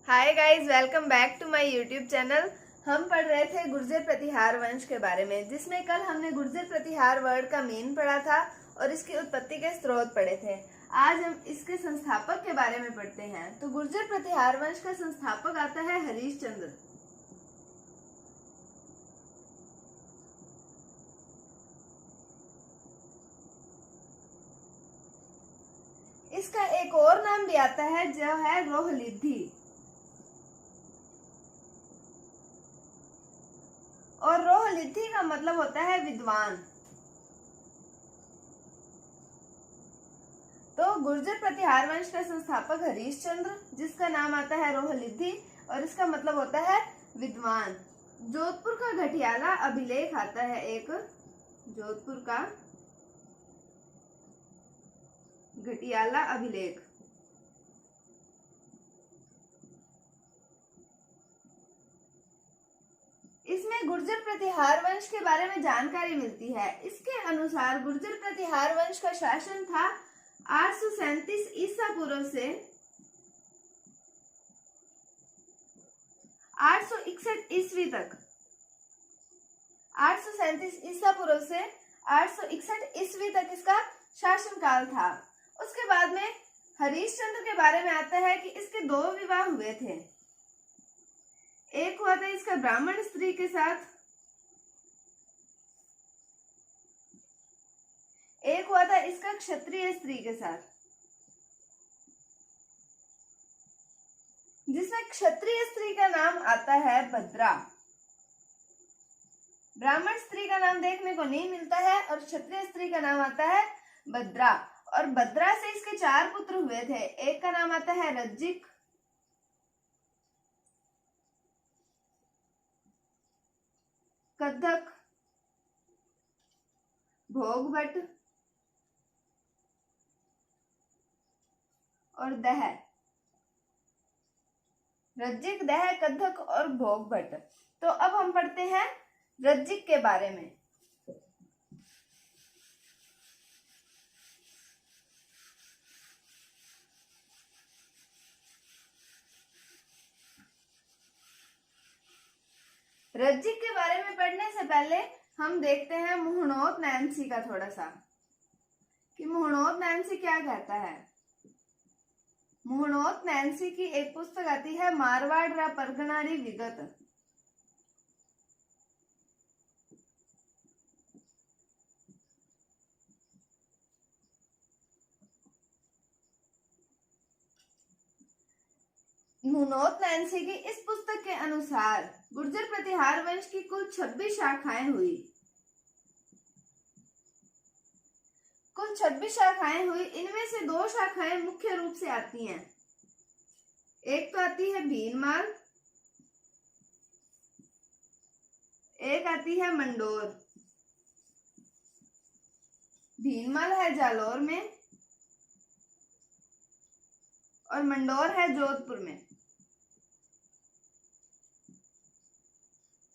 Hi guys, welcome back to my YouTube channel. हम पढ़ रहे थे गुर्जर प्रतिहार वंश के बारे में, जिसमें कल हमने गुर्जर प्रतिहार वर्ड का मीन पढ़ा था और इसकी उत्पत्ति के स्रोत पढ़े थे। आज हम इसके संस्थापक के बारे में पढ़ते हैं। तो गुर्जर प्रतिहार वंश का संस्थापक आता है हरिश्चंद्र। इसका एक और नाम भी आता है जो है रोहलिद्धि, और रोहलिद्धि का मतलब होता है विद्वान। तो गुर्जर प्रतिहार वंश का संस्थापक हरिश्चंद्र, जिसका नाम आता है रोहलिद्धि और इसका मतलब होता है विद्वान। जोधपुर का घटियाला अभिलेख आता है, एक जोधपुर का घटियाला अभिलेख। इसमें गुर्जर प्रतिहार वंश के बारे में जानकारी मिलती है। इसके अनुसार गुर्जर प्रतिहार वंश का शासन था 837 ईसा पूर्व से 861 ईस्वी तक। 837 ईसा पूर्व से 861 ईस्वी तक इसका शासन काल था। उसके बाद में हरिश्चंद्र के बारे में आता है कि इसके 2 विवाह हुए थे। एक हुआ था इसका ब्राह्मण स्त्री के साथ, एक हुआ था इसका क्षत्रिय स्त्री के साथ, जिसमें क्षत्रिय स्त्री का नाम आता है भद्रा। ब्राह्मण स्त्री का नाम देखने को नहीं मिलता है और क्षत्रिय स्त्री का नाम आता है भद्रा। और भद्रा से इसके 4 पुत्र हुए थे। एक का नाम आता है रज्जिक, कद्धक, भोगभट और दह। रज्जिक, दह, कद्धक और भोगभट। तो अब हम पढ़ते हैं रज्जिक के बारे में। रज्जिक के बारे में पढ़ने से पहले हम देखते हैं मुहणोत नैन्सी का थोड़ा सा, कि मुहणोत नैन्सी क्या कहता है। मुहणोत नैन्सी की एक पुस्तक आती है मारवाड़ रा परगणारी विगत। मुहणोत नैन्सी की इस पुस्तक के अनुसार गुर्जर प्रतिहार वंश की कुल 26 शाखाएं हुई। कुल 26 शाखाएं हुई। इनमें से 2 शाखाएं मुख्य रूप से आती हैं। एक तो आती है भीनमाल, एक आती है मंडोर। भीनमाल है जालौर में और मंडोर है जोधपुर में।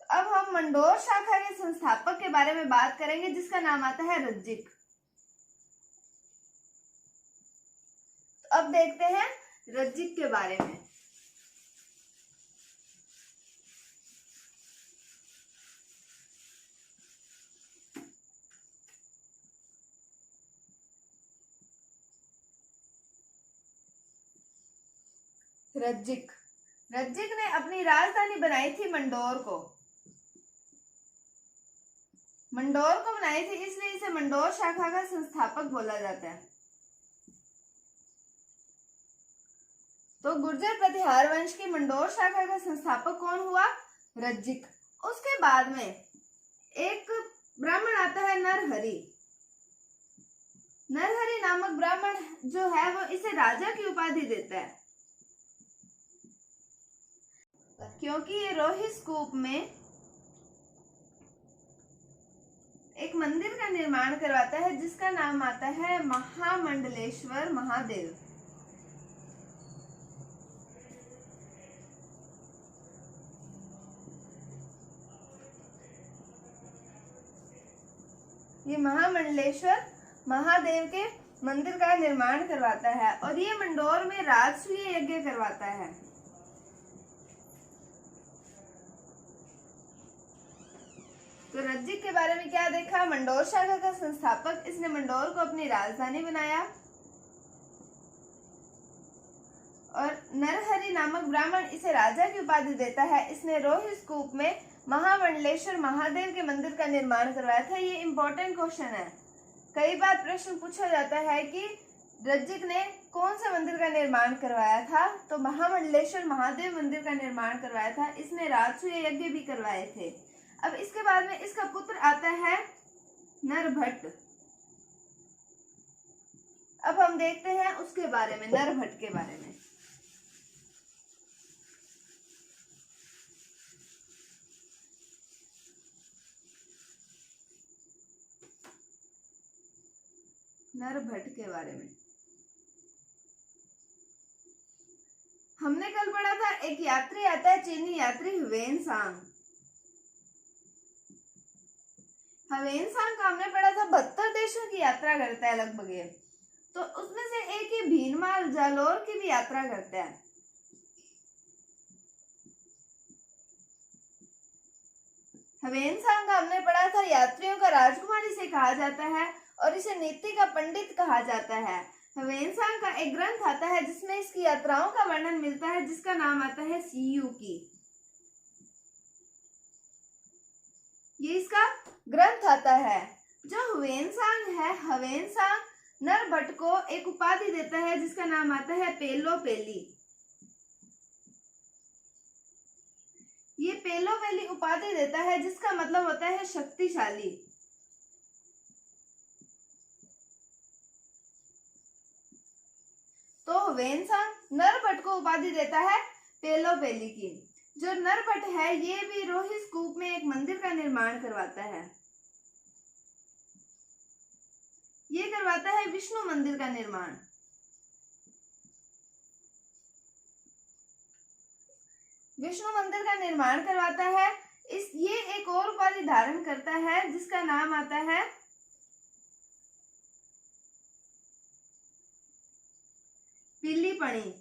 तो अब हम मंडोर शाखा के संस्थापक के बारे में बात करेंगे, जिसका नाम आता है रज्जिक। तो अब देखते हैं रज्जिक के बारे में। रज्जिक ने अपनी राजधानी बनाई थी मंडोर को। मंडोर को बनाई थी, इसलिए इसे मंडोर शाखा का संस्थापक बोला जाता है। तो गुर्जर प्रतिहार वंश की मंडोर शाखा का संस्थापक कौन हुआ? रज्जिक। उसके बाद में एक ब्राह्मण आता है नरहरि। नरहरि नामक ब्राह्मण जो है वो इसे राजा की उपाधि देता है, क्योंकि ये रोहिस्कूप में एक मंदिर का निर्माण करवाता है, जिसका नाम आता है महामंडलेश्वर महादेव। ये महामंडलेश्वर महादेव के मंदिर का निर्माण करवाता है और ये मंडोर में राजसूय यज्ञ करवाता है। तो रज्जिक के बारे में क्या देखा? मंडोर शाखा का संस्थापक, इसने मंडोर को अपनी राजधानी बनाया। और नरहरि नामक ब्राह्मण इसे राजा की उपाधि देता है। इसने रोहिस्तकूप में महामंडलेश्वर महादेव के मंदिर का निर्माण करवाया था। ये इंपॉर्टेंट क्वेश्चन है, कई बार प्रश्न पूछा जाता है कि रज्जिक ने कौन से मंदिर का निर्माण करवाया था? तो महामंडलेश्वर महादेव मंदिर का निर्माण करवाया था। इसने राजसूय यज्ञ भी करवाए थे। अब इसके बाद में इसका पुत्र आता है नरभट्ट। अब हम देखते हैं उसके बारे में, नरभट्ट के बारे में। नरभट्ट के बारे में हमने कल पढ़ा था। एक यात्री आता है, चीनी यात्री ह्वेनसांग। ह्वेनसांग का हमने पढ़ा था 72 देशों की यात्रा करता है लगभग ये। तो उसमें से एक ही भीनमाल जालोर की भी यात्रा करता है। ह्वेनसांग का हमने पढ़ा था यात्रियों का राजकुमार इसे कहा जाता है और इसे नीति का पंडित कहा जाता है। ह्वेनसांग का एक ग्रंथ आता है जिसमें इसकी यात्राओं का वर्णन मिलता है, जिसका नाम आता है सीयू की। ये इसका ग्रंथ आता है। जो ह्वेनसांग है, ह्वेनसांग नरभट्ट को एक उपाधि देता है जिसका नाम आता है पेलो पेली। ये पेलो पेली उपाधि देता है जिसका मतलब होता है शक्तिशाली। तो ह्वेनसांग नरभट्ट को उपाधि देता है पेलो पेली की। जो नरभट्ट है ये भी रोहिस्तकूप में एक मंदिर का निर्माण करवाता है। ये करवाता है विष्णु मंदिर का निर्माण। विष्णु मंदिर का निर्माण करवाता है। ये एक और उपाधि धारण करता है जिसका नाम आता है पीलीपणी।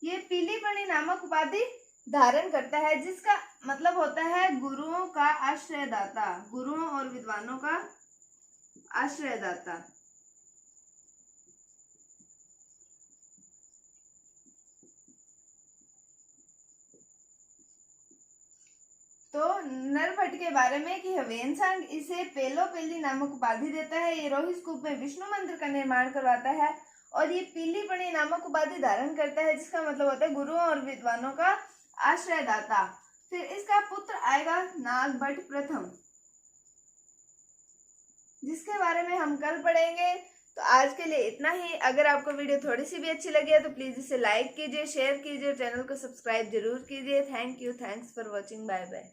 ये पीलीपणी नामक उपाधि धारण करता है जिसका मतलब होता है गुरुओं का आश्रयदाता, गुरुओं और विद्वानों का आश्रयदाता। तो नरभट्ट के बारे में कि ह्वेनसांग इसे पेलो पेली नामक उपाधि देता है। ये रोहिस्तकूप में विष्णु मंदिर का निर्माण करवाता है और ये पीलीपणी नामक उपाधि धारण करता है जिसका मतलब होता है गुरुओं और विद्वानों का आश्रयदाता। फिर इसका पुत्र आएगा नागभट्ट प्रथम, जिसके बारे में हम कल पढ़ेंगे। तो आज के लिए इतना ही। अगर आपको वीडियो थोड़ी सी भी अच्छी लगी है तो प्लीज इसे लाइक कीजिए, शेयर कीजिए, चैनल को सब्सक्राइब जरूर कीजिए। Thank you, thanks for watching, bye bye.